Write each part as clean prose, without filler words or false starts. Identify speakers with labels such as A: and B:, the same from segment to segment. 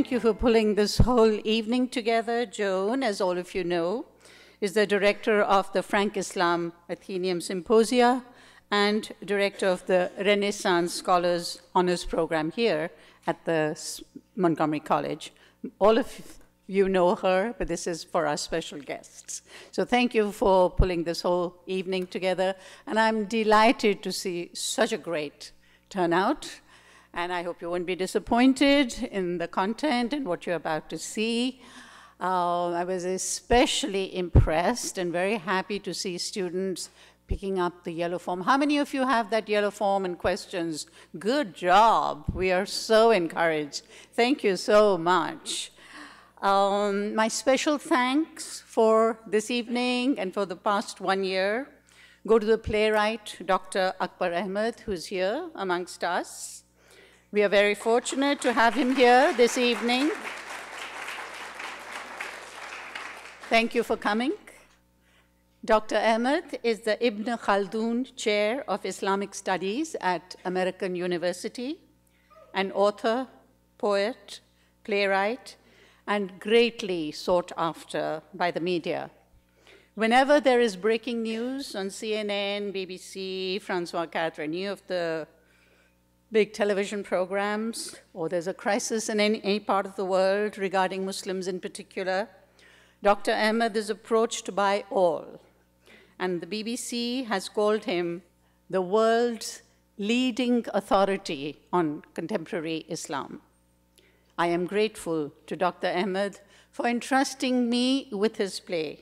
A: thank you for pulling this whole evening together. Joan, as all of you know, is the director of the Frank Islam Athenaeum Symposia and director of the Renaissance Scholars Honors Program here at the Montgomery College. All of you know her, but this is for our special guests. So thank you for pulling this whole evening together. And I'm delighted to see such a great turnout. And I hope you won't be disappointed in the content and what you're about to see. I was especially impressed and very happy to see students picking up the yellow form. How many of you have that yellow form and questions? Good job. We are so encouraged. Thank you so much. My special thanks for this evening and for the past 1 year go to the playwright, Dr. Akbar Ahmed, who's here amongst us. We are very fortunate to have him here this evening. Thank you for coming. Dr. Ahmed is the Ibn Khaldun Chair of Islamic Studies at American University, an author, poet, playwright, and greatly sought after by the media. Whenever there is breaking news on CNN, BBC, Francois 4, any of the big television programs, or there's a crisis in any part of the world regarding Muslims in particular, Dr. Ahmed is approached by all. And the BBC has called him the world's leading authority on contemporary Islam. I am grateful to Dr. Ahmed for entrusting me with his play.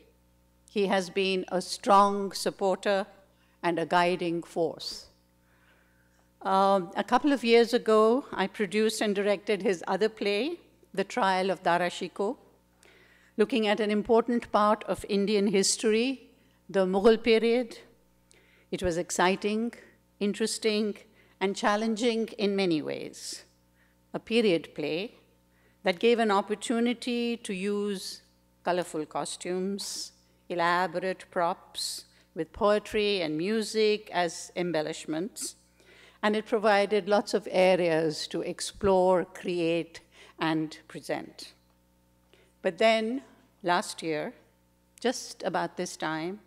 A: He has been a strong supporter and a guiding force. A couple of years ago, I produced and directed his other play, The Trial of Dara Shikoh, looking at an important part of Indian history, the Mughal period. It was exciting, interesting, and challenging in many ways. A period play that gave an opportunity to use colorful costumes, elaborate props, with poetry and music as embellishments. And it provided lots of areas to explore, create, and present. But then, last year, just about this time,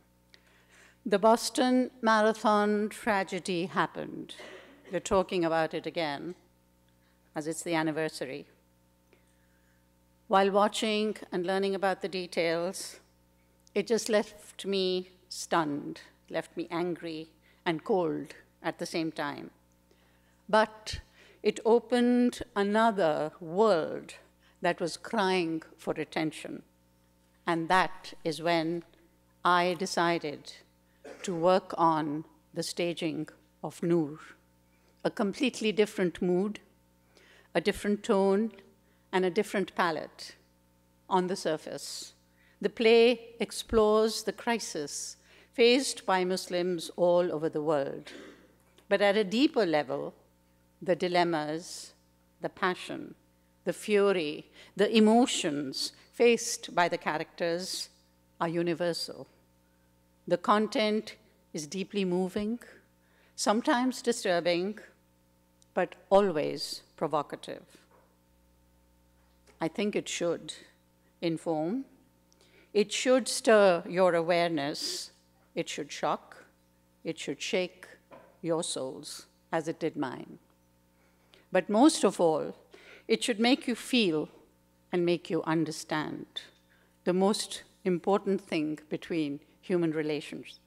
A: the Boston Marathon tragedy happened. We're talking about it again, as it's the anniversary. While watching and learning about the details, it just left me stunned, left me angry and cold at the same time. But it opened another world that was crying for attention. And that is when I decided to work on the staging of Noor, a completely different mood, a different tone, and a different palette on the surface. The play explores the crisis faced by Muslims all over the world. But at a deeper level, the dilemmas, the passion, the fury, the emotions faced by the characters are universal. The content is deeply moving, sometimes disturbing, but always provocative. I think it should inform. It should stir your awareness. It should shock. It should shake your souls, as it did mine. But most of all, it should make you feel and make you understand the most important thing between human relations.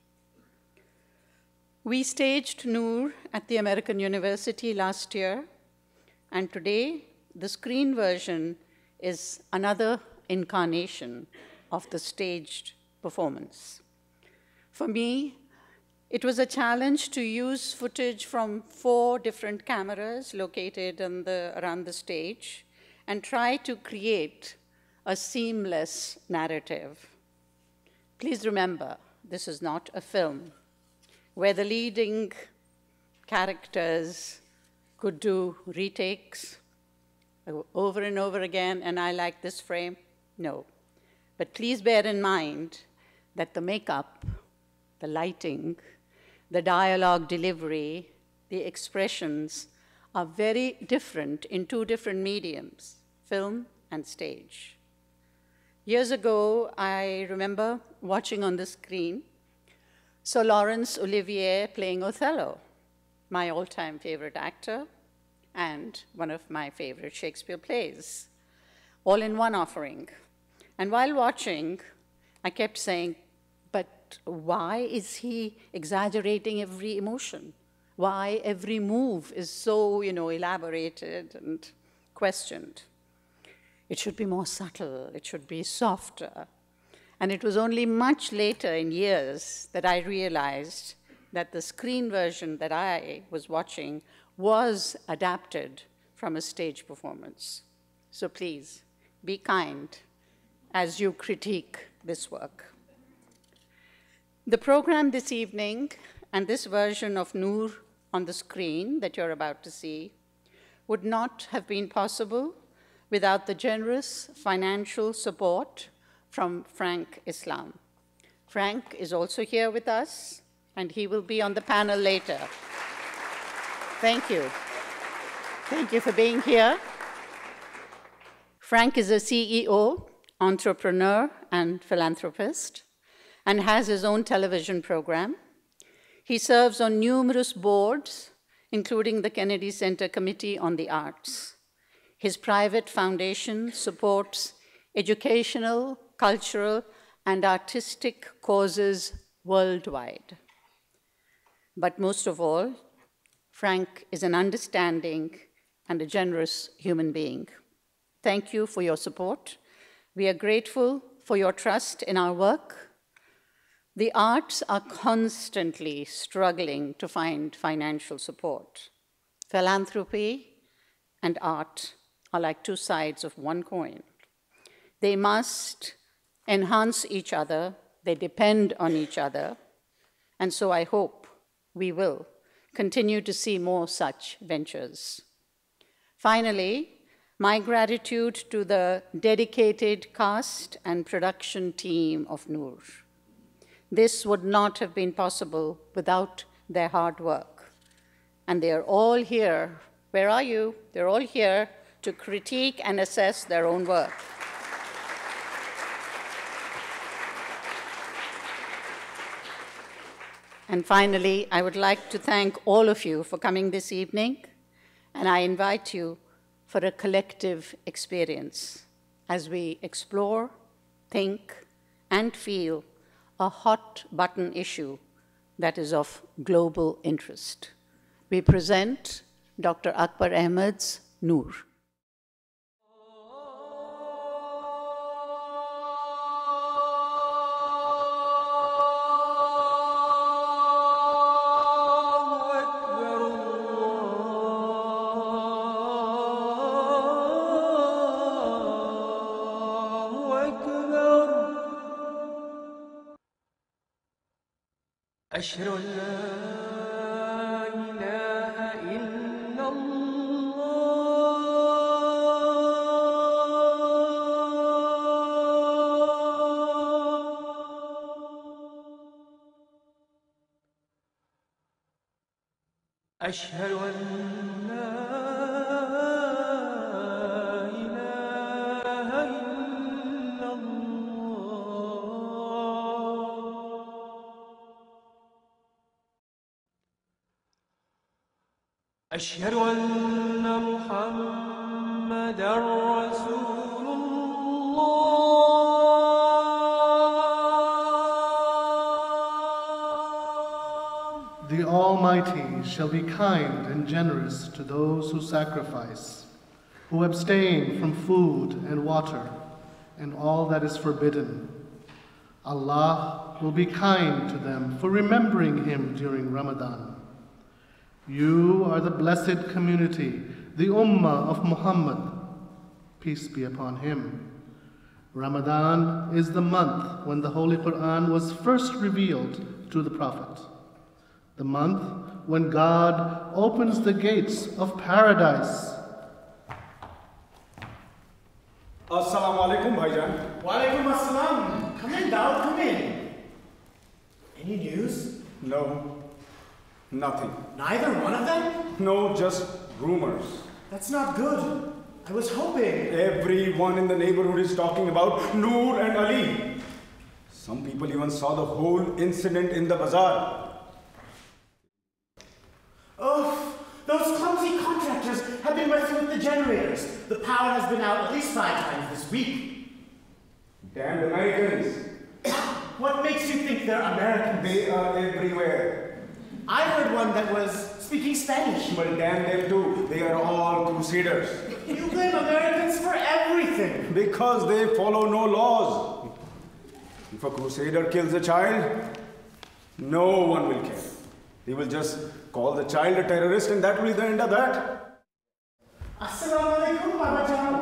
A: We staged Noor at the American University last year, and today the screen version is another incarnation of the staged performance. For me, it was a challenge to use footage from 4 different cameras located around the stage and try to create a seamless narrative. Please remember, this is not a film where the leading characters could do retakes over and over again, and I like this frame. No. But please bear in mind that the makeup, the lighting, the dialogue delivery, the expressions are very different in 2 different mediums, film and stage. Years ago, I remember watching on the screen Sir Laurence Olivier playing Othello, my all-time favorite actor and one of my favorite Shakespeare plays, all in one offering. And while watching, I kept saying, but why is he exaggerating every emotion? Why every move is so, elaborated and questioned? It should be more subtle, it should be softer. And it was only much later in years that I realized that the screen version that I was watching was adapted from a stage performance. So please, be kind as you critique this work. The program this evening and this version of Noor on the screen that you're about to see would not have been possible without the generous financial support from Frank Islam. Frank is also here with us, and he will be on the panel later. Thank you. Thank you for being here. Frank is a CEO, entrepreneur, and philanthropist, and has his own television program. He serves on numerous boards, including the Kennedy Center Committee on the Arts. His private foundation supports educational, cultural, and artistic causes worldwide. But most of all, Frank is an understanding and a generous human being. Thank you for your support. We are grateful for your trust in our work. The arts are constantly struggling to find financial support. Philanthropy and art are like two sides of one coin. They must enhance each other, they depend on each other, and so I hope we will continue to see more such ventures. Finally, my gratitude to the dedicated cast and production team of Noor. This would not have been possible without their hard work. And they are all here. Where are you? They're all here to critique and assess their own work. And finally, I would like to thank all of you for coming this evening, and I invite you for a collective experience as we explore, think, and feel a hot-button issue that is of global interest. We present Dr. Akbar Ahmed's Noor.
B: أشهد أن لا إله إلا الله أشهد أن لا إله إلا الله أشهد أن محمدًا رسول الله.
C: The Almighty shall be kind and generous to those who sacrifice, who abstain from food and water, and all that is forbidden. Allah will be kind to them for remembering Him during Ramadan. You are the blessed community, the Ummah of Muhammad, peace be upon him. Ramadan is the month when the Holy Quran was first revealed to the Prophet. The month when God opens the gates of paradise.
D: Assalamu alaikum, Bhaijan.
E: Wa alaikum assalam. Come in, Dao, come in. Any news?
D: No, nothing.
E: Neither one of them?
D: No, just rumors.
E: That's not good. I was hoping.
D: Everyone in the neighborhood is talking about Noor and Ali. Some people even saw the whole incident in the bazaar.
E: Oh, those clumsy contractors have been messing with the generators. The power has been out at least 5 times this week.
D: Damned Americans.
E: What makes you think they're Americans?
D: They are everywhere.
E: I heard one that was speaking Spanish.
D: Well, damn them too. They are all crusaders.
E: You blame Americans for everything.
D: Because they follow no laws. If a crusader kills a child, no one will care. They will just call the child a terrorist and that will be the end of that.
E: Assalamu alaikum, Baba Jahan.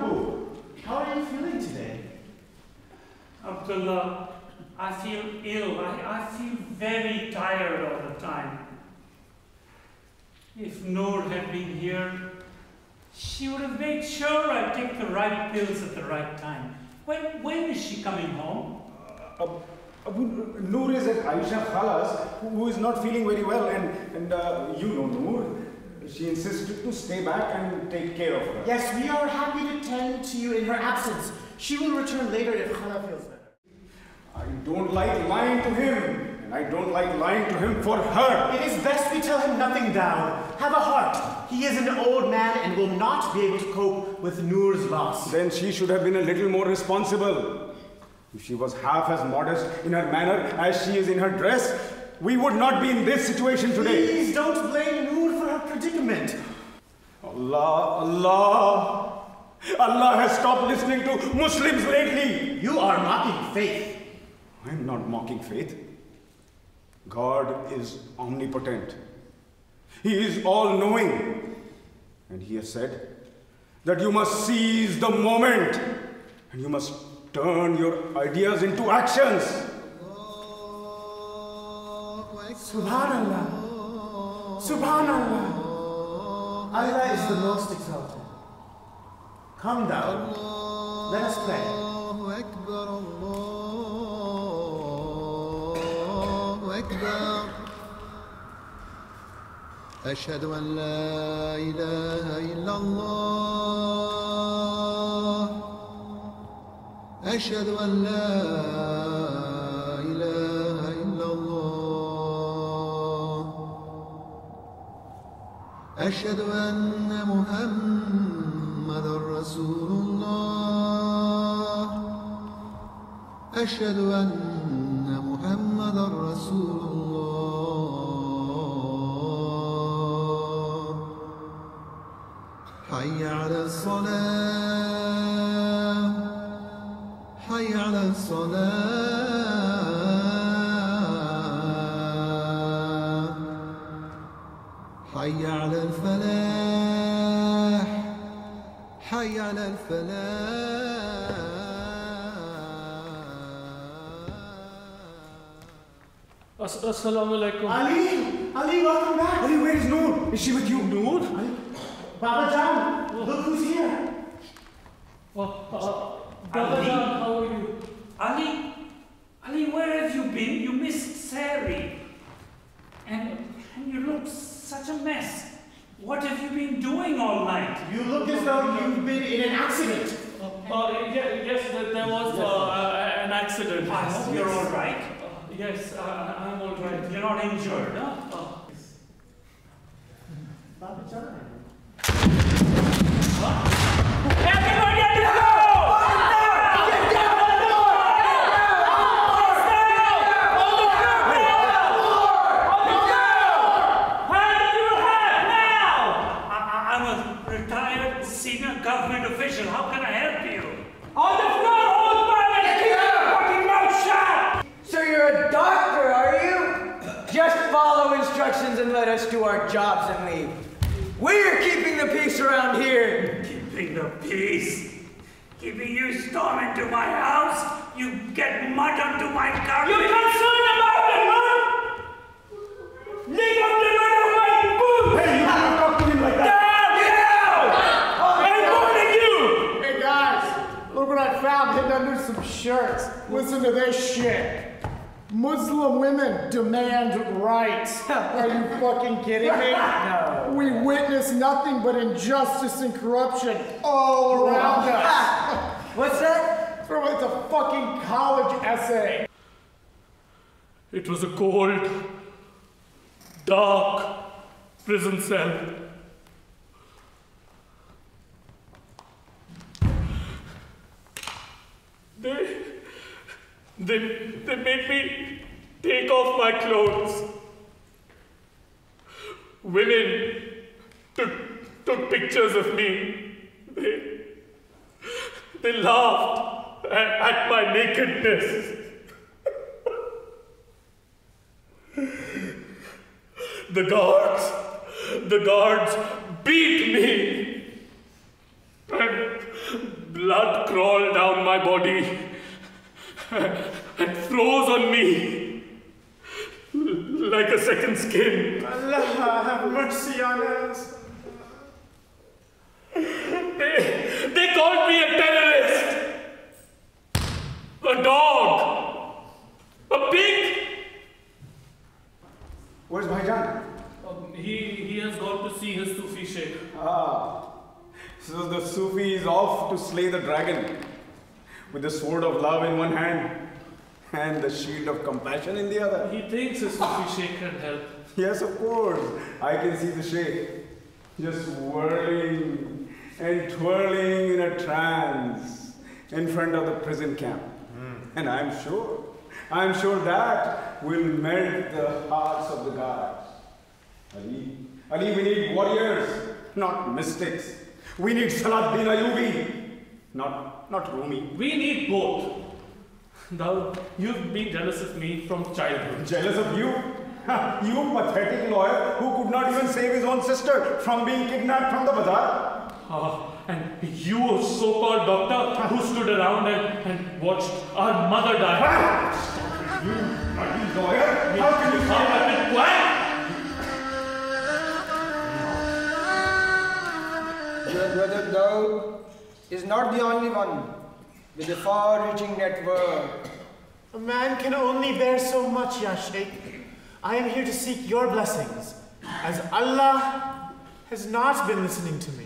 E: How are you feeling today?
F: Abdullah, I feel ill. I feel very tired all the time. If Noor had been here, she would have made sure I take the right pills at the right time. When is she coming home?
D: Noor is at Aisha Khala's, who is not feeling very well, and you know Noor. She insisted to stay back and take care of her.
E: Yes, we are happy to tend to you in her absence. She will return later if Khala feels better.
D: I don't like lying to him, and I don't like lying to him for her.
E: It is best we tell him nothing, Dawud. Have a heart. He is an old man and will not be able to cope with Noor's loss.
D: Then she should have been a little more responsible. If she was half as modest in her manner as she is in her dress, we would not be in this situation today.
E: Please don't blame Noor for her predicament.
D: Allah has stopped listening to Muslims lately.
E: You are mocking faith.
D: I am not mocking faith. God is omnipotent. He is all-knowing. And He has said that you must seize the moment and you must turn your ideas into actions.
E: Subhanallah. Subhanallah. Allah is the most exalted. Come down. Let us pray.
G: أشهد أن لا إله إلا الله أشهد أن لا إله إلا الله أشهد أن محمدا رسول الله أشهد أن محمدا رسول الله حي على الصلاة حي على الصلاة حي على الفلاح حي على الفلاح
F: Assalamu alaikum.
E: Ali, welcome back.
D: Ali, where is Noor? Is she with you?
F: Noor?
E: Baba Jan, look who's here.
F: Baba Jan, how are you? Ali, where have you been? You missed Sari. And you look such a mess. What have you been doing all night?
E: You look as though you've been in an accident.
F: Yes, there was an accident.
E: I hope you're all right.
F: Yes, I'm all right. You're not injured, huh?
E: Baba Jan.
F: Everybody on the floor! Get down on the floor! On the floor! Hand in your hand now! I'm a retired senior government official. How can I help you? On the floor, old man, and keep your fucking mouth shut!
H: So you're a doctor, are you? Just follow instructions and let us do our jobs and leave. We're keeping the peace around here.
F: Keeping the peace? Keeping you storm into my house? You get mud onto my carpet? You're concerned about it, huh? Leave up the rid of my food!
D: Hey, you can't talk to him like that.
F: Down! I'm warning you!
I: Hey guys, look what I found hidden under some shirts. Listen to this shit. Muslim women demand rights. Are you fucking kidding me?
H: No.
I: We witness nothing but injustice and corruption all around us.
H: What's that?
I: From it's a fucking college essay.
J: It was a cold, dark prison cell. They made me take off my clothes. Women took pictures of me. They laughed at my nakedness. The guards beat me. And blood crawled down my body and froze on me like a second skin.
I: Allah have mercy on us.
J: They called me a terrorist, a dog, a pig.
D: Where's Bhaijan?
J: He has gone to see his Sufi sheikh.
D: So the Sufi is off to slay the dragon with the sword of love in one hand and the shield of compassion in the other.
J: He thinks his Sufi sheikh can help.
D: Yes, of course. I can see the sheikh just whirling and twirling in a trance in front of the prison camp. And I'm sure that will melt the hearts of the guards. Ali, we need warriors, not mystics. We need Salahuddin Ayyubi, not Rumi.
J: We need both. Now, you've been jealous of me from childhood.
D: Jealous of you? You pathetic lawyer who could not even save his own sister from being kidnapped from the bazaar.
J: And you, so-called doctor, who stood around and watched our mother die.
D: You bloody lawyer? How can you say that?
J: What?
H: Brother Daud is not the only one with a far-reaching network.
I: A man can only bear so much, Ya Sheikh. I am here to seek your blessings, as Allah has not been listening to me.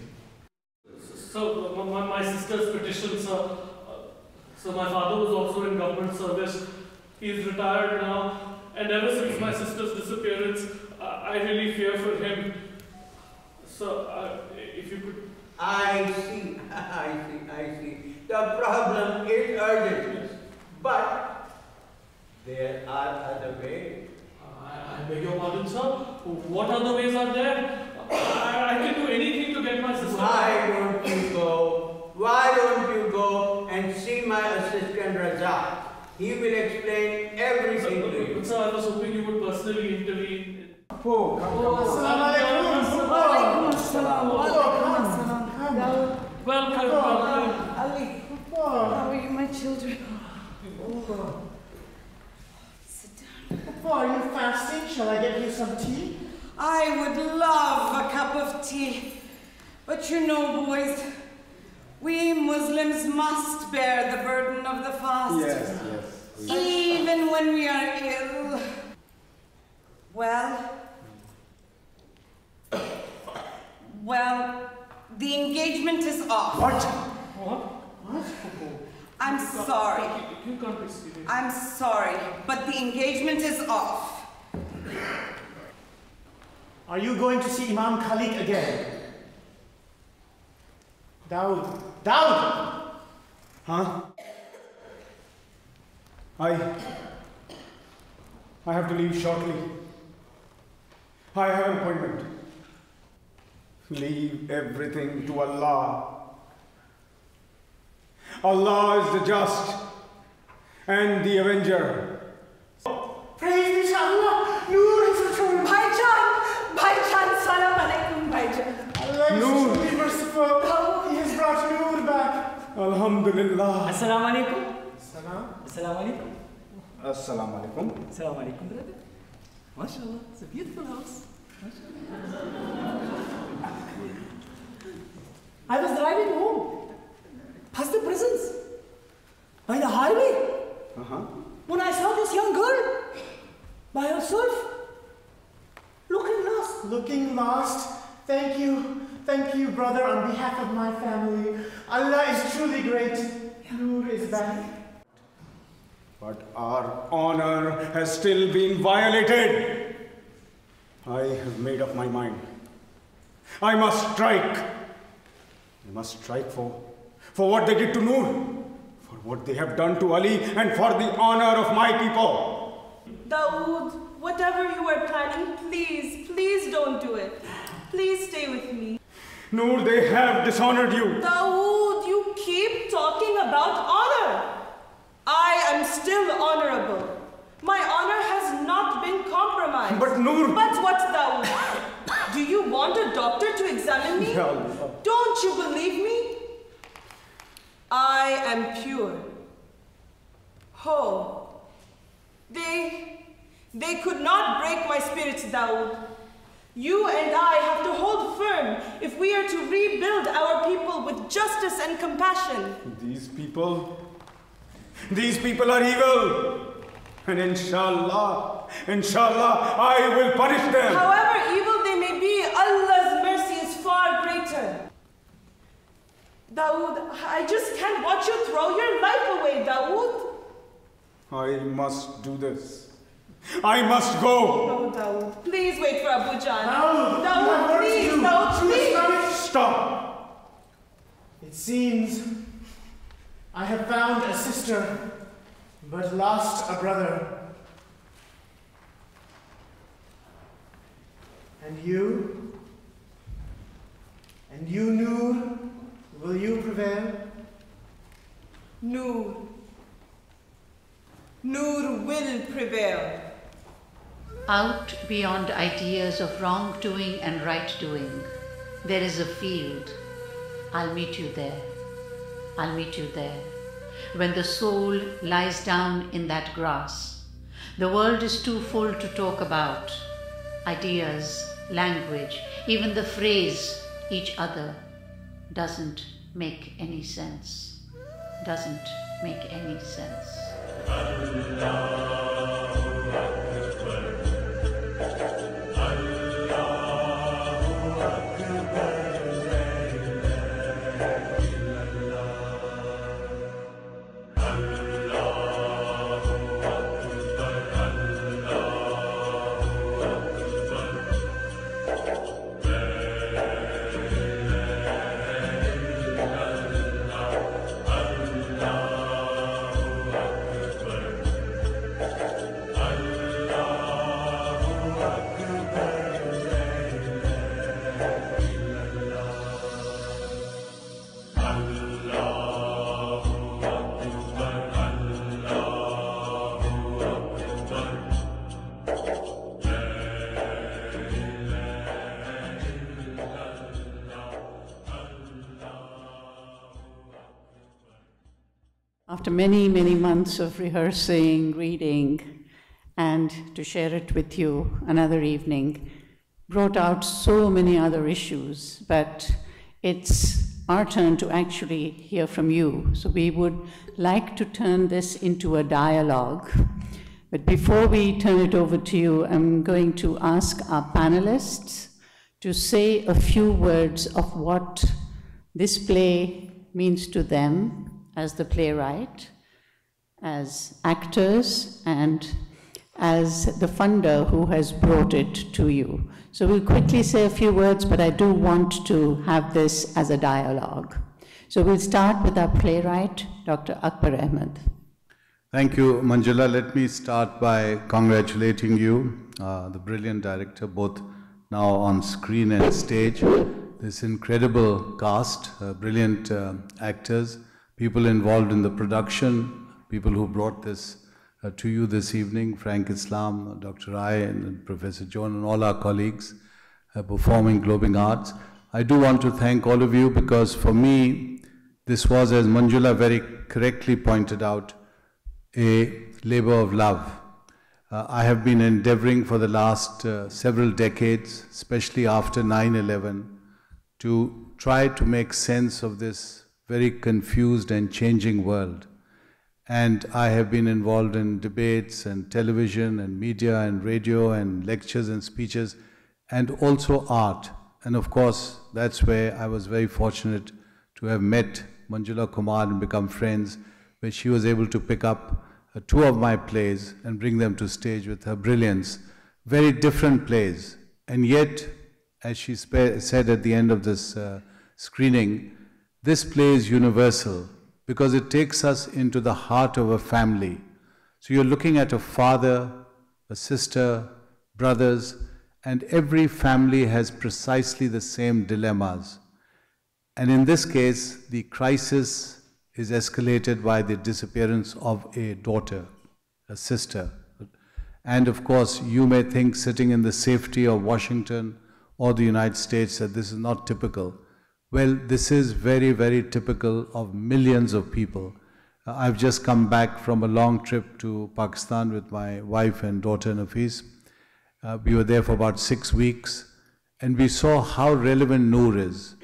J: So, my sister's petition, sir. So my father was also in government service. He's retired now. And ever since my sister's disappearance, I really fear for him. So, if you could...
K: I see. The problem is urgent. But there are other ways.
J: I beg your pardon, sir. What other ways are there? I can do anything to get my sister.
K: Why don't you go and see my assistant Raza? He will explain everything to you.
J: Sir, I was hoping you would personally intervene. Welcome.
L: Ali, how are you, my children? Sit down.
I: Papa, are you fasting? Shall I get you some tea?
L: I would love a cup of tea. But you know, boys, we Muslims must bear the burden of the fast.
D: Yes.
L: Even when we are ill. Well, the engagement is off.
J: What?
L: I'm sorry.
J: You can't be serious.
L: I'm sorry, but the engagement is off.
I: Are you going to see Imam Khalik again? Daud!
D: Huh? I have to leave shortly. I have an appointment. Leave everything to Allah. Allah is the just and the avenger.
I: Praise be to Allah! Noor is returned!
L: Bhaijan, salam alaikum, Bhaijan.
I: Allah is
D: Noor.
I: truly merciful. He has brought Noor back.
D: Alhamdulillah.
M: Assalamu alaikum.
I: Salam.
M: Assalamu alaikum.
D: Assalamu alaikum.
M: Assalamu alaikum, brother. MashaAllah, it's a beautiful house. I was driving home, past the prisons, by the highway, when I saw this young girl, by herself, looking lost.
I: Looking lost? Thank you, brother, on behalf of my family. Allah is truly great. Noor is back.
D: But our honor has still been violated. I have made up my mind. I must strike. I must strike for what they did to Noor, for what they have done to Ali, and for the honor of my people.
N: Dawood, whatever you are planning, please don't do it. Please stay with me.
D: Noor, they have dishonored you.
N: Dawood, you keep talking about honor. I am still honorable. My honor has not been compromised.
D: But Noor...
N: But what, Dawood? Do you want a doctor to examine me?
D: No.
N: Don't you believe me? I am pure. Oh, they could not break my spirit, Dawood. You and I have to hold firm if we are to rebuild our people with justice and compassion.
D: These people are evil. And inshallah, I will punish them.
N: However evil they may be, Allah's mercy is far greater. Dawood, I just can't watch you throw your life away, Dawood.
D: I must do this. I must go.
N: No, Dawood. Please wait for Abu Jan.
I: Dawood,
N: please, Dawood, please.
D: Stop.
I: It seems I have found a sister, but lost a brother. And you, Noor, will you prevail?
N: Noor will prevail.
A: Out beyond ideas of wrongdoing and right-doing, there is a field. I'll meet you there. I'll meet you there. When the soul lies down in that grass, the world is too full to talk about. Ideas, language, even the phrase each other doesn't make any sense. Doesn't make any sense. After many, many months of rehearsing, reading, and to share it with you another evening, brought out so many other issues, but it's our turn to actually hear from you. So we would like to turn this into a dialogue. But before we turn it over to you, I'm going to ask our panelists to say a few words of what this play means to them as the playwright, as actors, and as the funder who has brought it to you. So we'll quickly say a few words, but I do want to have this as a dialogue. So we'll start with our playwright, Dr. Akbar Ahmed.
O: Thank you, Manjula. Let me start by congratulating you, the brilliant director, both now on screen and stage. This incredible cast, brilliant actors, people involved in the production, people who brought this to you this evening, Frank Islam, Dr. Rai, and Professor Joan, and all our colleagues performing Globing Arts. I do want to thank all of you because for me, this was, as Manjula very correctly pointed out, a labor of love. I have been endeavoring for the last several decades, especially after 9/11, to try to make sense of this very confused and changing world. And I have been involved in debates and television and media and radio and lectures and speeches and also art. And of course, that's where I was very fortunate to have met Manjula Kumar and become friends, where she was able to pick up two of my plays and bring them to stage with her brilliance. Very different plays. And yet, as she said at the end of this screening, this play is universal because it takes us into the heart of a family. So you're looking at a father, a sister, brothers, and every family has precisely the same dilemmas. And in this case, the crisis is escalated by the disappearance of a daughter, a sister. And of course, you may think sitting in the safety of Washington or the United States that this is not typical. Well, this is very, very typical of millions of people. I've just come back from a long trip to Pakistan with my wife and daughter Nafis. We were there for about 6 weeks, and we saw how relevant Noor is.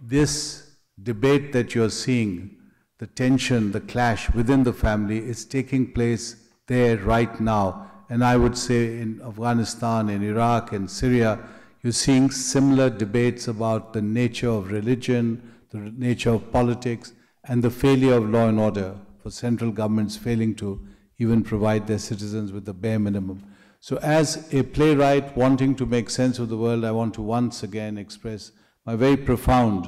O: This debate that you're seeing, the tension, the clash within the family is taking place there right now. And I would say in Afghanistan, in Iraq, in Syria, you're seeing similar debates about the nature of religion, the nature of politics, and the failure of law and order, for central governments failing to even provide their citizens with the bare minimum. So as a playwright wanting to make sense of the world, I want to once again express my very profound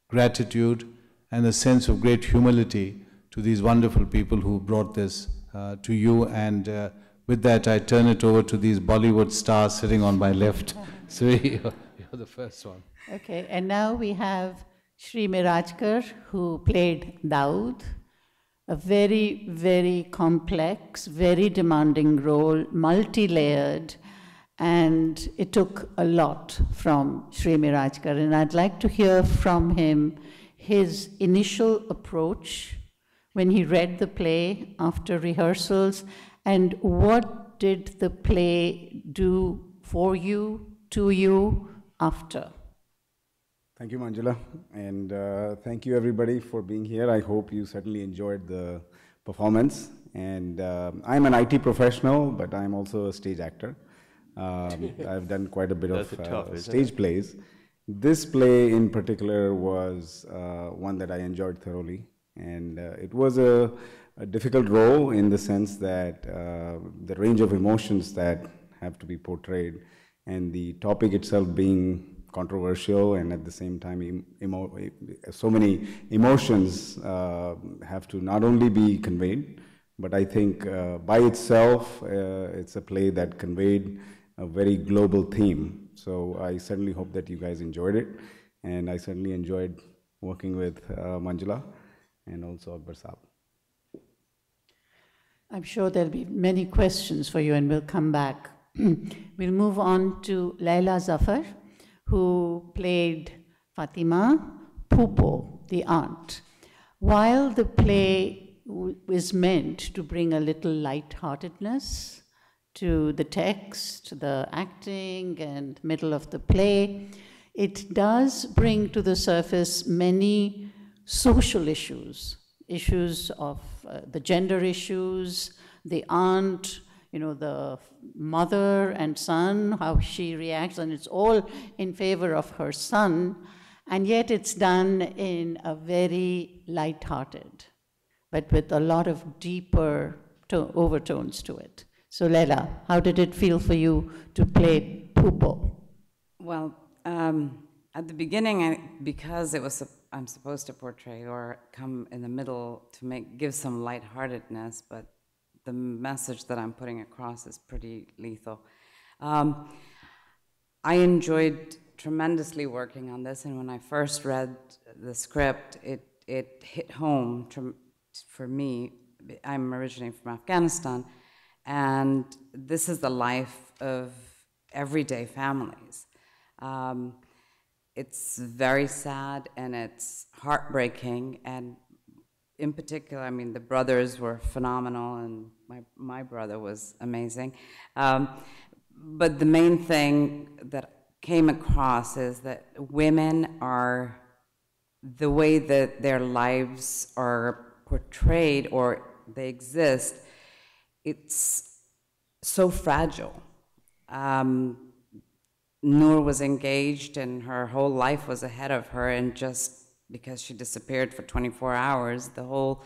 O: gratitude and a sense of great humility to these wonderful people who brought this to you. And with that, I turn it over to these Bollywood stars sitting on my left. So you're the first one.
A: Okay, and now we have Shri Mirajkar, who played Daud, a very, very complex, very demanding role, multi-layered, and it took a lot from Shri Mirajkar. And I'd like to hear from him his initial approach when he read the play after rehearsals, and what did the play do for you, to you, after?
D: Thank you, Manjula, and thank you everybody for being here. I hope you certainly enjoyed the performance. And I'm an IT professional, but I'm also a stage actor. I've done quite a bit of stage plays. This play in particular was one that I enjoyed thoroughly, and it was a difficult role in the sense that the range of emotions that have to be portrayed and the topic itself being controversial, and at the same time so many emotions have to not only be conveyed, but I think by itself it's a play that conveyed a very global theme. So I certainly hope that you guys enjoyed it, and I certainly enjoyed working with Manjula and also Akbar Saab.
A: I'm sure there'll be many questions for you, and we'll come back. We'll move on to Laila Zafar, who played Fatima Pupo, the aunt. While the play is meant to bring a little lightheartedness to the text, the acting, and middle of the play, it does bring to the surface many social issues, issues of the gender issues, the aunt, you know, the mother and son, how she reacts, and it's all in favor of her son, and yet it's done in a very light-hearted, but with a lot of deeper overtones to it. So Leila, how did it feel for you to play Pupo?
L: Well, at the beginning, because it was I'm supposed to portray or come in the middle to give some lightheartedness, but the message that I'm putting across is pretty lethal. I enjoyed tremendously working on this, and when I first read the script, it hit home for me. I'm originally from Afghanistan, and this is the life of everyday families. It's very sad and it's heartbreaking, and in particular, I mean, the brothers were phenomenal, and my brother was amazing. But the main thing that came across is that women are, the way that their lives are portrayed or they exist, it's so fragile. Noor was engaged and her whole life was ahead of her, and just because she disappeared for 24 hours, the whole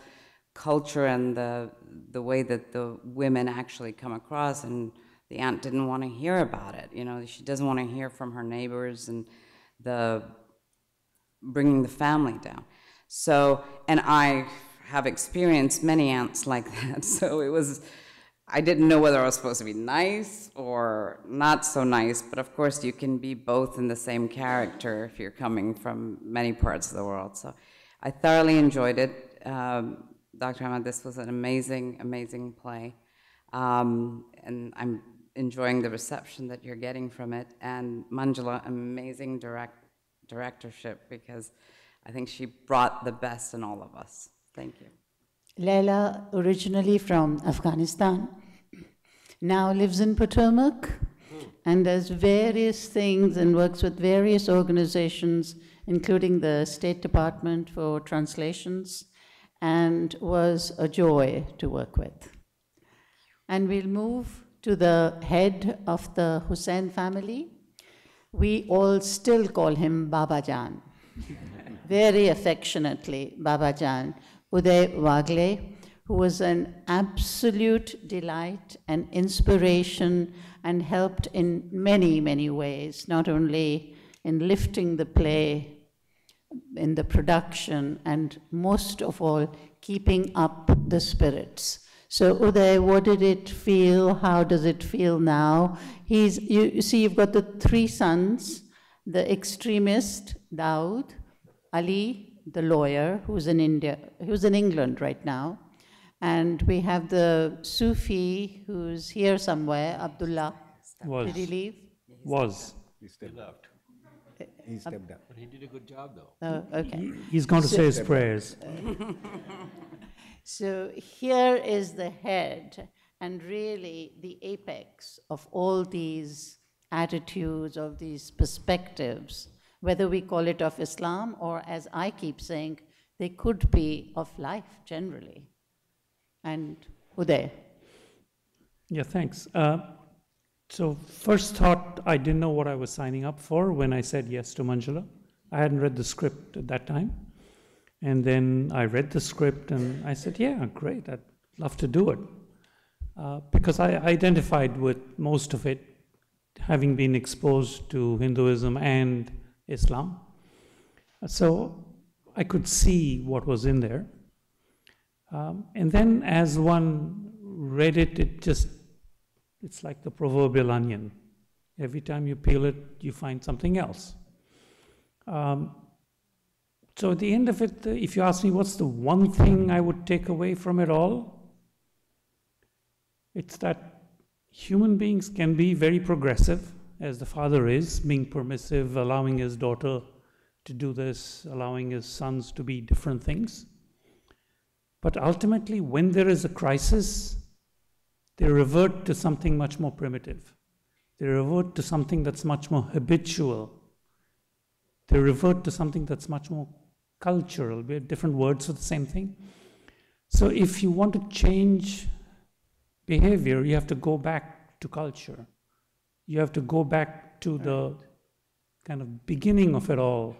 L: culture and the way that the women actually come across, and the aunt didn't want to hear about it. You know, she doesn't want to hear from her neighbors and the bringing the family down. So, and I have experienced many aunts like that. So it was, I didn't know whether I was supposed to be nice or not so nice, but of course you can be both in the same character if you're coming from many parts of the world. So I thoroughly enjoyed it. Dr. Ahmed, this was an amazing, amazing play. And I'm enjoying the reception that you're getting from it. And Manjula, amazing directorship, because I think she brought the best in all of us. Thank you.
A: Leila, originally from Afghanistan, now lives in Potomac and does various things and works with various organizations, including the State Department for translations, and was a joy to work with. And we'll move to the head of the Hussain family. We all still call him Baba Jan, very affectionately Baba Jan, Uday Wagle, who was an absolute delight and inspiration and helped in many, many ways, not only in lifting the play, in the production, and most of all, keeping up the spirits. So Uday, what did it feel? How does it feel now? You see, you've got the three sons, the extremist, Daud, Ali, the lawyer, who's in England right now, and we have the Sufi, who's here somewhere, Abdullah. Did he leave?
P: He stepped out. He stepped out. But he did a good job, though.
A: Oh, okay.
J: He's going to say his prayers.
A: So here is the head, and really the apex of all these attitudes, of these perspectives, whether we call it of Islam or, as I keep saying, they could be of life generally. And Uday.
J: Yeah, thanks. So first thought, I didn't know what I was signing up for when I said yes to Manjula. I hadn't read the script at that time. And then I read the script and I said, yeah, great, I'd love to do it. Because I identified with most of it, having been exposed to Hinduism and Islam. So I could see what was in there. And then as one read it, it's like the proverbial onion. Every time you peel it, you find something else. So at the end of it, if you ask me what's the one thing I would take away from it all, it's that human beings can be very progressive, as the father is, being permissive, allowing his daughter to do this, allowing his sons to be different things. But ultimately, when there is a crisis, they revert to something much more primitive. They revert to something that's much more habitual. They revert to something that's much more cultural. We have different words for the same thing. So if you want to change behavior, you have to go back to culture. You have to go back to the kind of beginning of it all.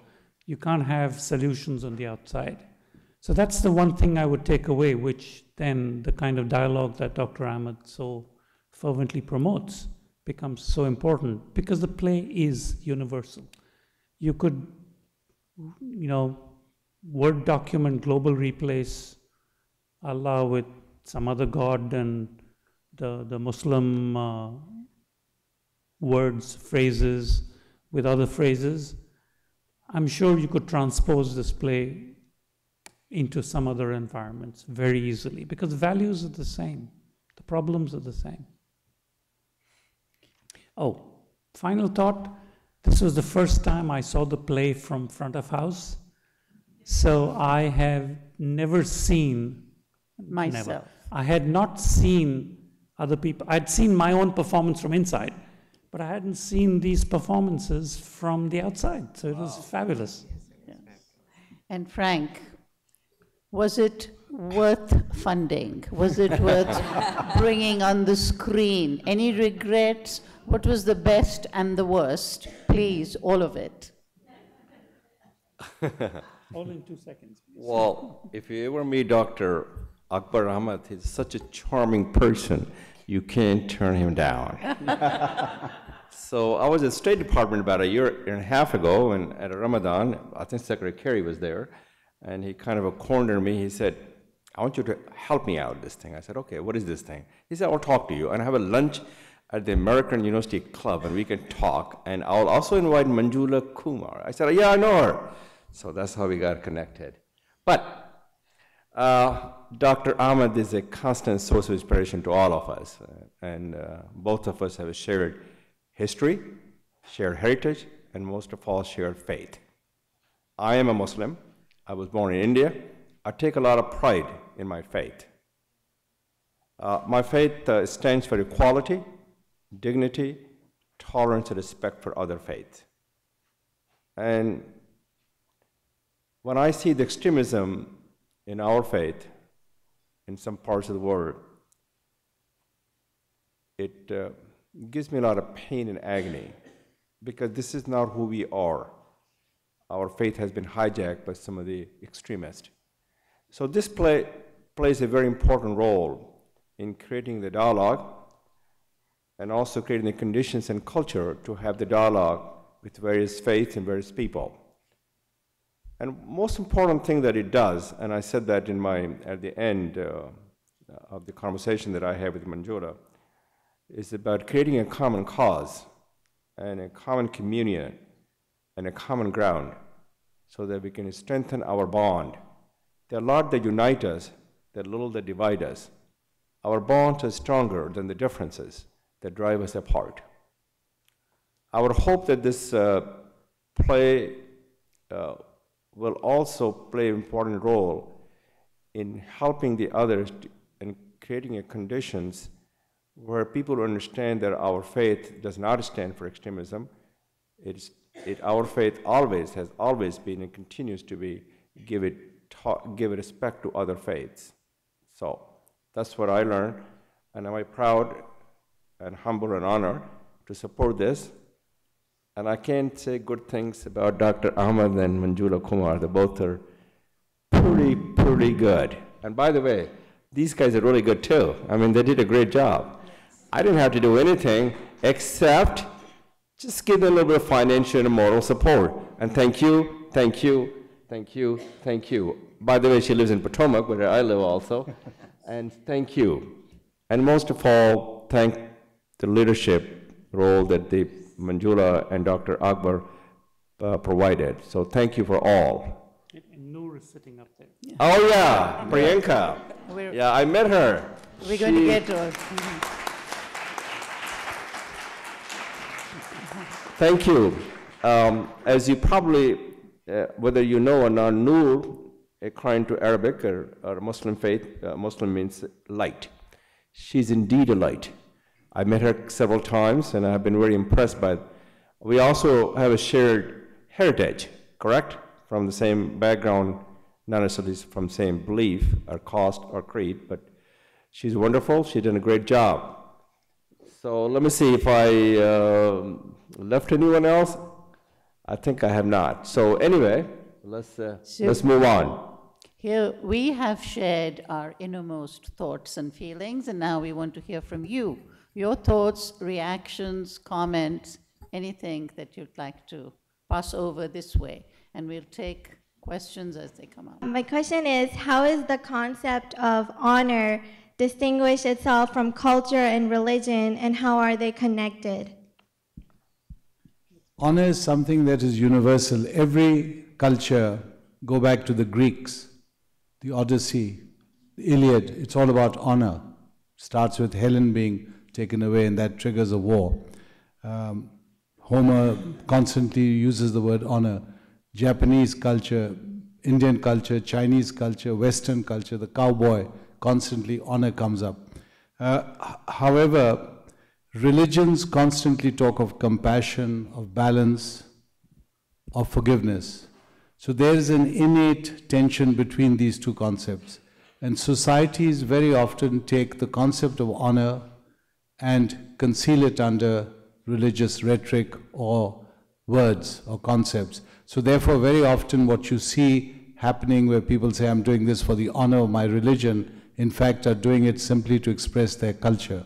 J: You can't have solutions on the outside. So that's the one thing I would take away, which then the kind of dialogue that Dr. Ahmed so fervently promotes becomes so important, because the play is universal. You could, Word document, global replace Allah with some other god and the Muslim words, phrases with other phrases. I'm sure you could transpose this play into some other environments very easily, because the values are the same, the problems are the same. Oh, final thought, this was the first time I saw the play from front of house. So I have never seen
A: myself.
J: Never. I had not seen other people. I'd seen my own performance from inside, but I hadn't seen these performances from the outside. So it was fabulous.
A: Yes. And Frank, was it worth funding? Was it worth bringing on the screen? Any regrets? What was the best and the worst? Please, all of it.
F: All in 2 seconds. Please.
P: Well, if you ever meet Dr. Akbar Ahmed, he's such a charming person, you can't turn him down. So I was at State Department about a year and a half ago, and at a Ramadan, I think Secretary Kerry was there, and he kind of cornered me. He said, I want you to help me out with this thing. I said, okay, what is this thing? He said, I'll talk to you, and I have a lunch at the American University Club, and we can talk, and I'll also invite Manjula Kumar. I said, yeah, I know her. So that's how we got connected. But Dr. Ahmed is a constant source of inspiration to all of us, and both of us have a shared history, shared heritage, and most of all, shared faith. I am a Muslim. I was born in India. I take a lot of pride in my faith. My faith stands for equality, dignity, tolerance, and respect for other faiths. And when I see the extremism in our faith, in some parts of the world, it gives me a lot of pain and agony, because this is not who we are. Our faith has been hijacked by some of the extremists. So this plays a very important role in creating the dialogue and also creating the conditions and culture to have the dialogue with various faiths and various people. And most important thing that it does, and I said that at the end of the conversation that I had with Manjula, is about creating a common cause and a common communion and a common ground so that we can strengthen our bond. There are a lot that unite us, there are little that divide us. Our bonds are stronger than the differences that drive us apart. I would hope that this play will also play an important role in helping the others and creating conditions where people understand that our faith does not stand for extremism. Our faith has always been and continues to be give respect to other faiths. So that's what I learned, and I'm proud and humble and honored to support this. And I can't say good things about Dr. Ahmed and Manjula Kumar. They both are pretty good. And by the way, these guys are really good too. I mean, they did a great job. I didn't have to do anything except just give them a little bit of financial and moral support. And thank you, thank you, thank you, thank you. By the way, she lives in Potomac, where I live also. And thank you. And most of all, thank the leadership role that Manjula and Dr. Akbar provided. So thank you for all.
F: And Noor is sitting up there.
P: Yeah. Oh yeah, Priyanka. Yeah, I met her.
A: We're going to get to her.
P: Thank you. As you probably, whether you know or not, Noor, according to Arabic or Muslim faith, Muslim means light. She's indeed a light. I met her several times, and I've been very impressed by it. We also have a shared heritage, correct? From the same background, not necessarily from the same belief or caste or creed, but she's wonderful. She's done a great job. So let me see if I left anyone else. I think I have not. So anyway, let's move on.
A: Here we have shared our innermost thoughts and feelings, and now we want to hear from you. Your thoughts, reactions, comments, anything that you'd like to pass over this way. And we'll take questions as they come up.
Q: My question is, how is the concept of honor distinguish itself from culture and religion, and how are they connected?
O: Honor is something that is universal. Every culture, go back to the Greeks, the Odyssey, the Iliad, it's all about honor. Starts with Helen being taken away, and that triggers a war. Homer constantly uses the word honor. Japanese culture, Indian culture, Chinese culture, Western culture, the cowboy, constantly honor comes up. However, religions constantly talk of compassion, of balance, of forgiveness. So there is an innate tension between these two concepts. And societies very often take the concept of honor and conceal it under religious rhetoric or words or concepts. So therefore, very often what you see happening where people say, I'm doing this for the honor of my religion, in fact are doing it simply to express their culture.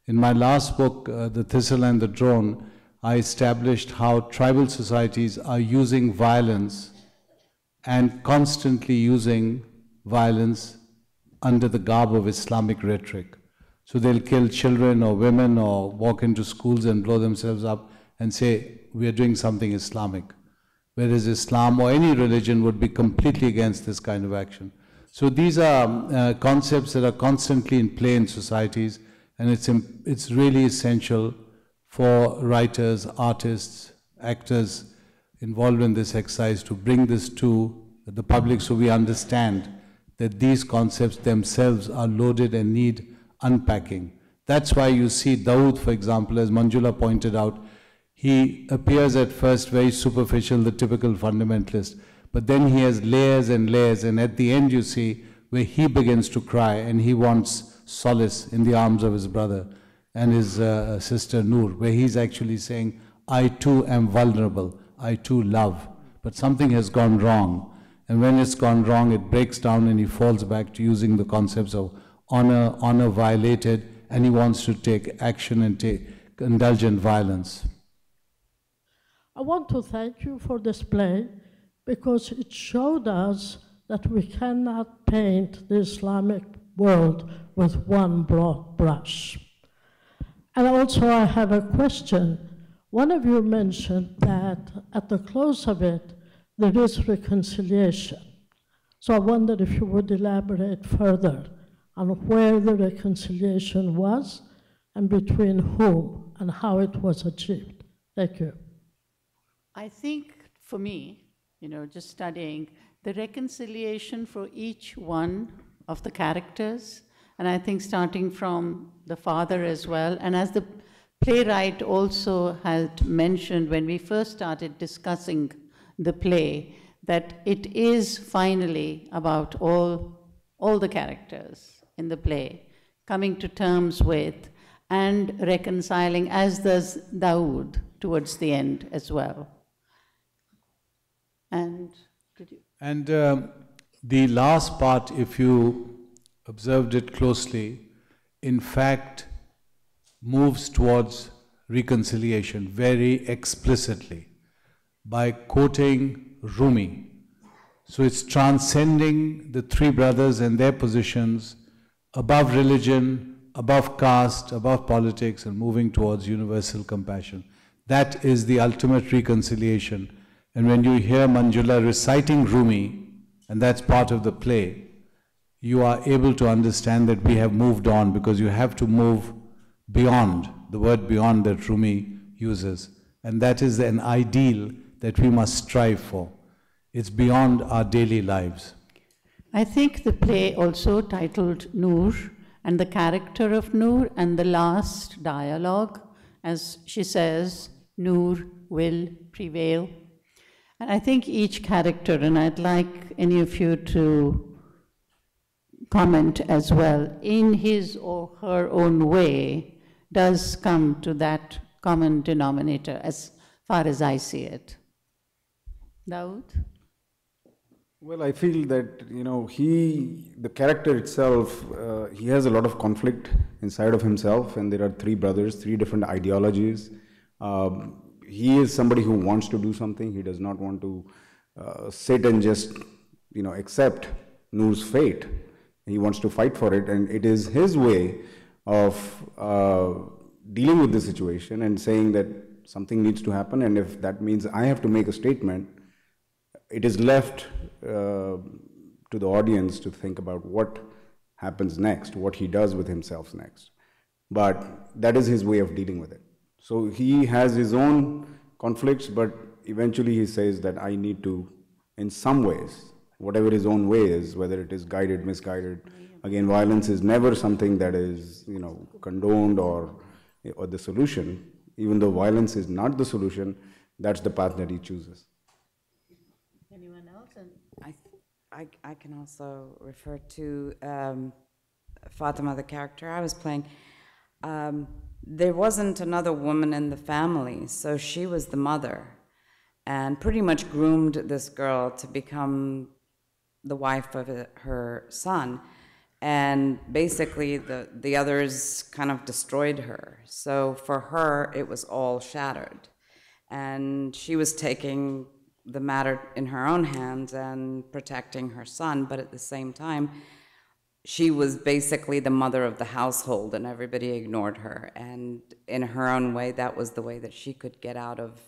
O: In my last book, The Thistle and the Drone, I established how tribal societies are using violence and constantly using violence under the garb of Islamic rhetoric. So they'll kill children or women or walk into schools and blow themselves up and say, we are doing something Islamic. Whereas Islam or any religion would be completely against this kind of action. So these are concepts that are constantly in play in societies, and it's really essential for writers, artists, actors involved in this exercise to bring this to the public so we understand that these concepts themselves are loaded and need unpacking. That's why you see Dawood, for example, as Manjula pointed out, he appears at first very superficial, the typical fundamentalist, but then he has layers and layers, and at the end you see where he begins to cry and he wants solace in the arms of his brother and his sister Noor, where he's actually saying, I too am vulnerable, I too love, but something has gone wrong. And when it's gone wrong, it breaks down and he falls back to using the concepts of honor violated, and he wants to take action and indulge in violence.
R: I want to thank you for this play because it showed us that we cannot paint the Islamic world with one broad brush. And also I have a question. One of you mentioned that at the close of it, there is reconciliation. So I wondered if you would elaborate further on where the reconciliation was and between whom and how it was achieved. Thank you.
A: I think for me, just studying, the reconciliation for each one of the characters, and I think starting from the father as well, and as the playwright also had mentioned when we first started discussing the play, that it is finally about all the characters in the play coming to terms with and reconciling, as does Dawood towards the end as well. And
O: the last part, if you observed it closely, in fact moves towards reconciliation very explicitly by quoting Rumi. So it's transcending the three brothers and their positions above religion, above caste, above politics, and moving towards universal compassion. That is the ultimate reconciliation. And when you hear Manjula reciting Rumi, and that's part of the play, you are able to understand that we have moved on, because you have to move beyond, the word beyond that Rumi uses. And that is an ideal that we must strive for. It's beyond our daily lives.
A: I think the play also titled Noor, and the character of Noor, and the last dialogue, as she says, Noor will prevail. And I think each character, and I'd like any of you to comment as well, in his or her own way, does come to that common denominator as far as I see it. Dawood?
D: Well, I feel that, the character itself, he has a lot of conflict inside of himself, and there are three brothers, three different ideologies. He is somebody who wants to do something. He does not want to sit and just, accept Noor's fate. He wants to fight for it, and it is his way of dealing with the situation and saying that something needs to happen, and if that means I have to make a statement, it is left to the audience to think about what happens next, what he does with himself next. But that is his way of dealing with it. So he has his own conflicts, but eventually he says that I need to, in some ways, whatever his own way is, whether it is guided, misguided. Again, violence is never something that is, condoned or the solution. Even though violence is not the solution, that's the path that he chooses.
A: Anyone else?
L: I can also refer to Fatima, the character I was playing. There wasn't another woman in the family, so she was the mother, and pretty much groomed this girl to become the wife of her son. And basically, the others kind of destroyed her. So for her, it was all shattered. And she was taking the matter in her own hands and protecting her son, but at the same time, she was basically the mother of the household, and everybody ignored her. And in her own way, that was the way that she could get out of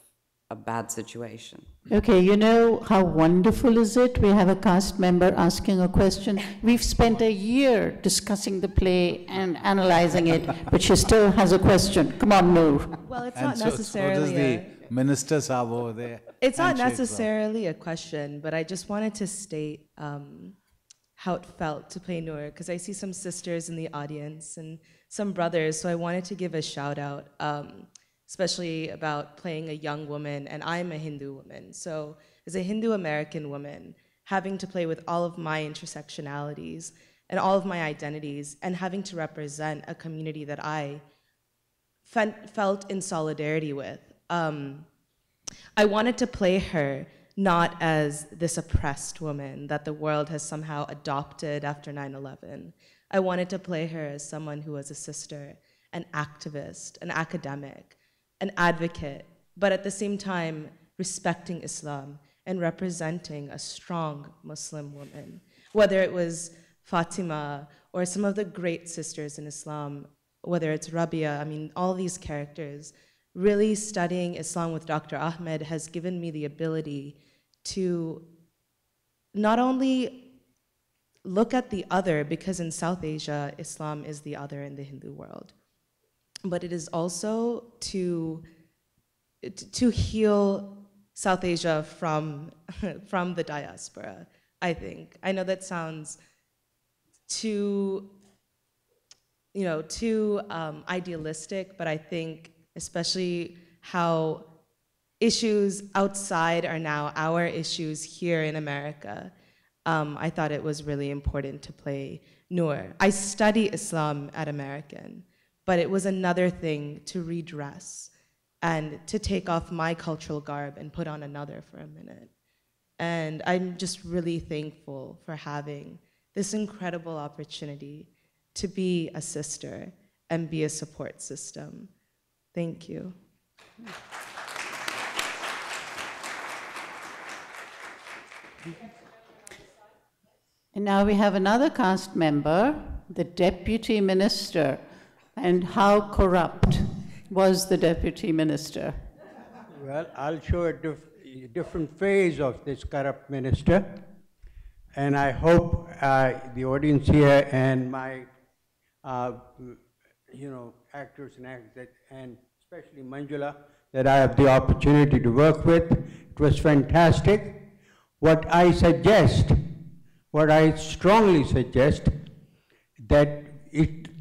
L: a bad situation.
A: Okay, you know how wonderful is it? We have a cast member asking a question. We've spent a year discussing the play and analyzing it, but she still has a question. Come on, Noor.
S: Well, it's
O: And
S: not
O: so
S: necessarily
O: does the Minister Sahab over there.
S: It's not
O: Handshake
S: necessarily a question, but I just wanted to state how it felt to play Noor, because I see some sisters in the audience and some brothers, so I wanted to give a shout out, especially about playing a young woman, and I'm a Hindu woman. So as a Hindu American woman, having to play with all of my intersectionalities and all of my identities, and having to represent a community that I felt in solidarity with, I wanted to play her not as this oppressed woman that the world has somehow adopted after 9/11. I wanted to play her as someone who was a sister, an activist, an academic, an advocate, but at the same time respecting Islam and representing a strong Muslim woman. Whether it was Fatima or some of the great sisters in Islam, whether it's Rabia, I mean, all these characters, really studying Islam with Dr. Ahmed has given me the ability to not only look at the other, because in South Asia, Islam is the other in the Hindu world, but it is also to heal South Asia from the diaspora, I think. I know that sounds too idealistic, but I think especially how issues outside are now our issues here in America, I thought it was really important to play Noor. I study Islam at American, but it was another thing to redress and to take off my cultural garb and put on another for a minute. And I'm just really thankful for having this incredible opportunity to be a sister and be a support system. Thank you.
A: And now we have another cast member, the Deputy Minister. And how corrupt was the Deputy Minister?
K: Well, I'll show a different phase of this corrupt minister. And I hope the audience here and my, actors and actors, and especially Manjula, that I have the opportunity to work with. It was fantastic. What I strongly suggest, that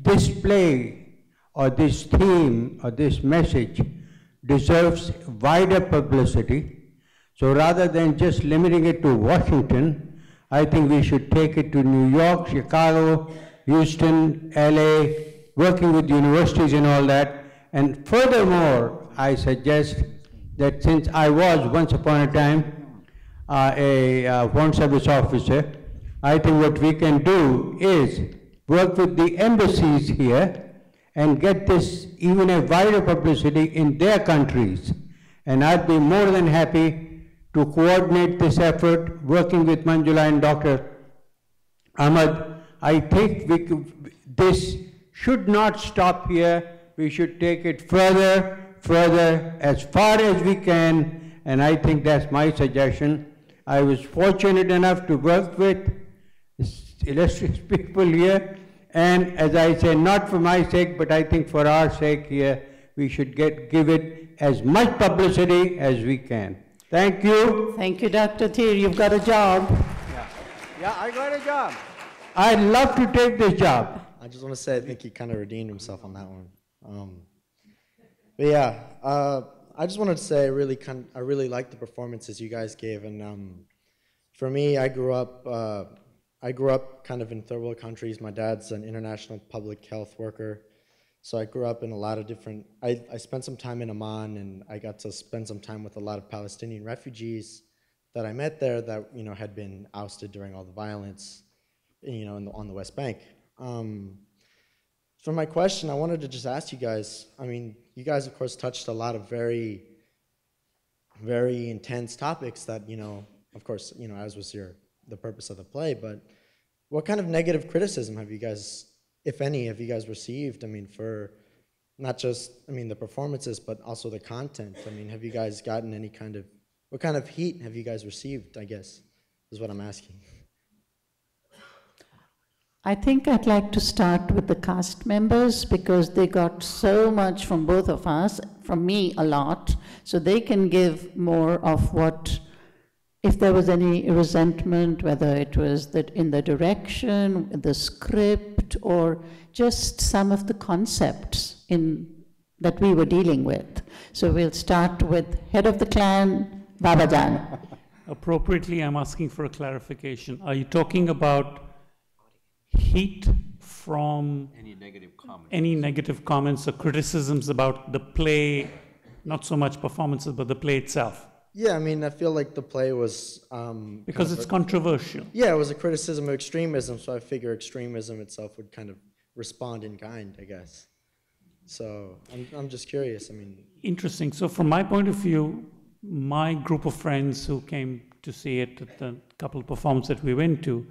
K: this play or this theme or this message deserves wider publicity. So rather than just limiting it to Washington, I think we should take it to New York, Chicago, Houston, LA, working with universities and all that. And furthermore, I suggest that since I was once upon a time a foreign service officer, I think what we can do is work with the embassies here and get this even a wider publicity in their countries. And I'd be more than happy to coordinate this effort, working with Manjula and Dr. Ahmed. I think this should not stop here. We should take it further, as far as we can, and I think that's my suggestion. I was fortunate enough to work with illustrious people here, and as I say, not for my sake, but I think for our sake here, we should give it as much publicity as we can. Thank you.
A: Thank you, Dr. Thir. You've got a job.
K: Yeah, I got a job. I'd love to take this job.
T: I just want to say I think he kind of redeemed himself on that one. But yeah, I just wanted to say I really liked the performances you guys gave, and For me, I grew up kind of in third world countries. My dad's an international public health worker. So I grew up in a lot of different, I spent some time in Amman, and I got to spend some time with a lot of Palestinian refugees that I met there that, you know, had been ousted during all the violence, you know, on the West Bank. For my question, I wanted to just ask you guys, I mean, you guys, of course, touched a lot of very, very intense topics that, you know, of course, you know, as was the purpose of the play, but what kind of negative criticism have you guys, if any, have you guys received? I mean, for not just, I mean, the performances, but also the content. I mean, have you guys gotten any kind of, what kind of heat have you guys received, I guess, is what I'm asking.
A: I think I'd like to start with the cast members because they got so much from both of us, from me a lot, so they can give more of what, if there was any resentment, whether it was that in the direction, the script, or just some of the concepts that we were dealing with. So we'll start with head of the clan, Babajan.
F: Appropriately, I'm asking for a clarification. Are you talking about heat from any negative comments or criticisms about the play, not so much performances, but the play itself?
T: Yeah, I mean, I feel like the play was...
F: because it's controversial.
T: Yeah, it was a criticism of extremism, so I figure extremism itself would kind of respond in kind, I guess. So I'm just curious, I mean... Interesting.
F: So from my point of view, my group of friends who came to see it at the couple of performances that we went to,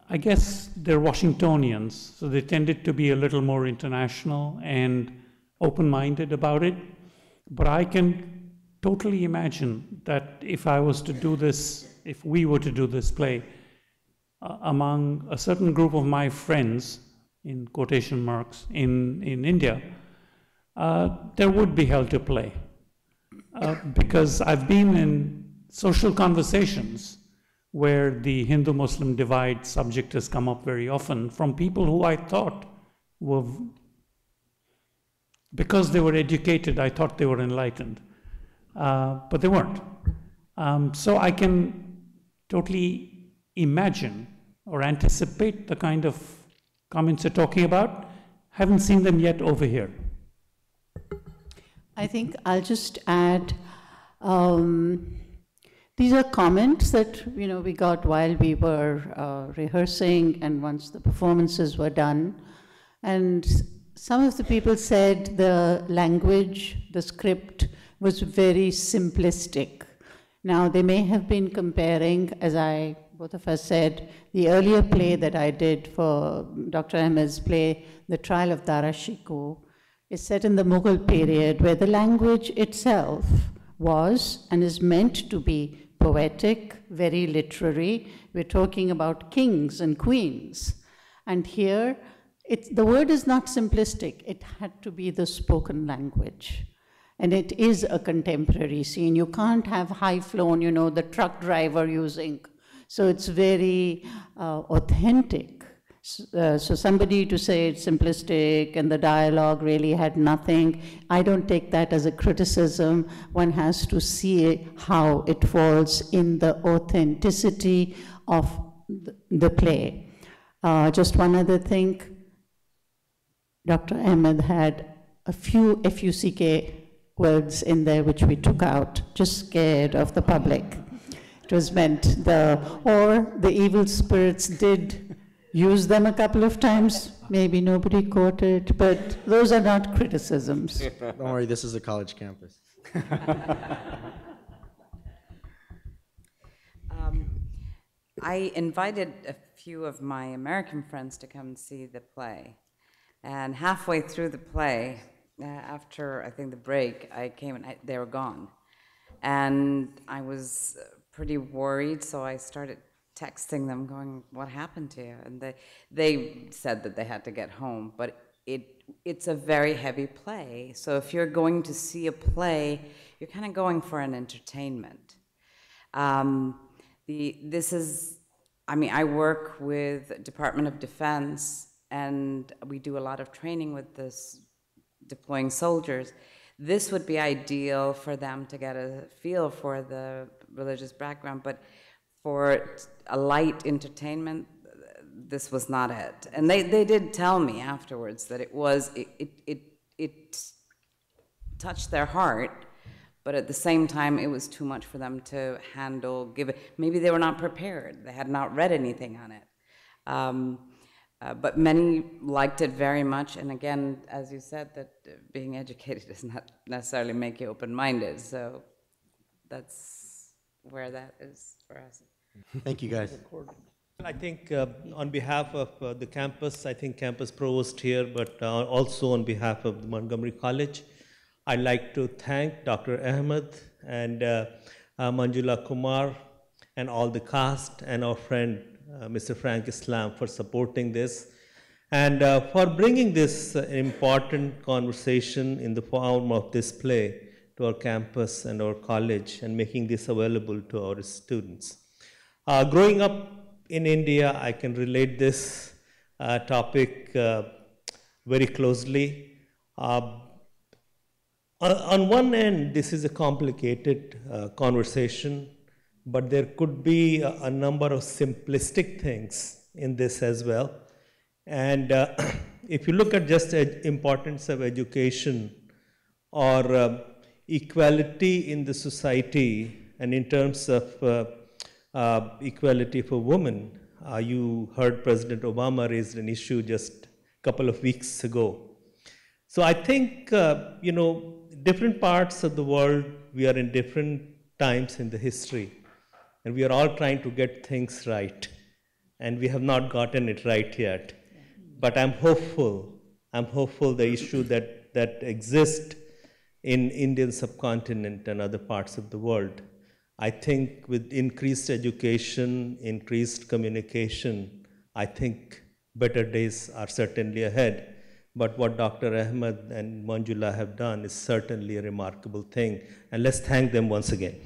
F: I guess they're Washingtonians, so they tended to be a little more international and open-minded about it. But I can totally imagine that if I was to do this, if we were to do this play, among a certain group of my friends, in quotation marks, in India, there would be hell to play. Because I've been in social conversations where the Hindu-Muslim divide subject has come up very often from people who I thought were, because they were educated, I thought they were enlightened, but they weren't. So I can totally imagine or anticipate the kind of comments you're talking about. Haven't seen them yet over here.
A: I think I'll just add, these are comments that, you know, we got while we were rehearsing and once the performances were done. And some of the people said the language, the script was very simplistic. Now, they may have been comparing, as both of us said, the earlier play that I did for Dr. Ahmed's play, The Trial of Dara Shikoh, is set in the Mughal period where the language itself was and is meant to be poetic, very literary. We're talking about kings and queens. And here, the word is not simplistic. It had to be the spoken language. And it is a contemporary scene. You can't have high-flown, you know, the truck driver using. So it's very authentic. So somebody to say it's simplistic and the dialogue really had nothing, I don't take that as a criticism. One has to see how it falls in the authenticity of the play. Just one other thing, Dr. Ahmed had a few FUCK words in there which we took out, just scared of the public. It was meant, or the evil spirits did use them a couple of times. Maybe nobody caught it, but those are not criticisms.
T: Don't worry, this is a college campus.
L: I invited a few of my American friends to come and see the play. And halfway through the play, after I think the break, I came and they were gone. And I was pretty worried, so I started texting them going, what happened to you? And they said that they had to get home, but it's a very heavy play. So if you're going to see a play, you're kind of going for an entertainment. I work with Department of Defense, and we do a lot of training with this deploying soldiers. This would be ideal for them to get a feel for the religious background, but for a light entertainment, this was not it. And they did tell me afterwards that it touched their heart, but at the same time, it was too much for them to handle, maybe they were not prepared. They had not read anything on it. But many liked it very much, and again, as you said, that being educated does not necessarily make you open-minded, so that's where that is for us.
T: Thank you, guys.
U: I think on behalf of the campus, I think campus provost here, but also on behalf of the Montgomery College, I'd like to thank Dr. Ahmed and Manjula Kumar and all the cast and our friend Mr. Frank Islam for supporting this and for bringing this important conversation in the form of this play to our campus and our college and making this available to our students. Growing up in India, I can relate this topic very closely. On one end, this is a complicated conversation, but there could be a number of simplistic things in this as well. And if you look at just the importance of education or equality in the society and in terms of equality for women, you heard President Obama raised an issue just a couple of weeks ago. So I think, different parts of the world, we are in different times in the history. And we are all trying to get things right. And we have not gotten it right yet. But I'm hopeful the issue that exists in Indian subcontinent and other parts of the world. I think with increased education, increased communication, I think better days are certainly ahead. But what Dr. Ahmed and Manjula have done is certainly a remarkable thing. And let's thank them once again.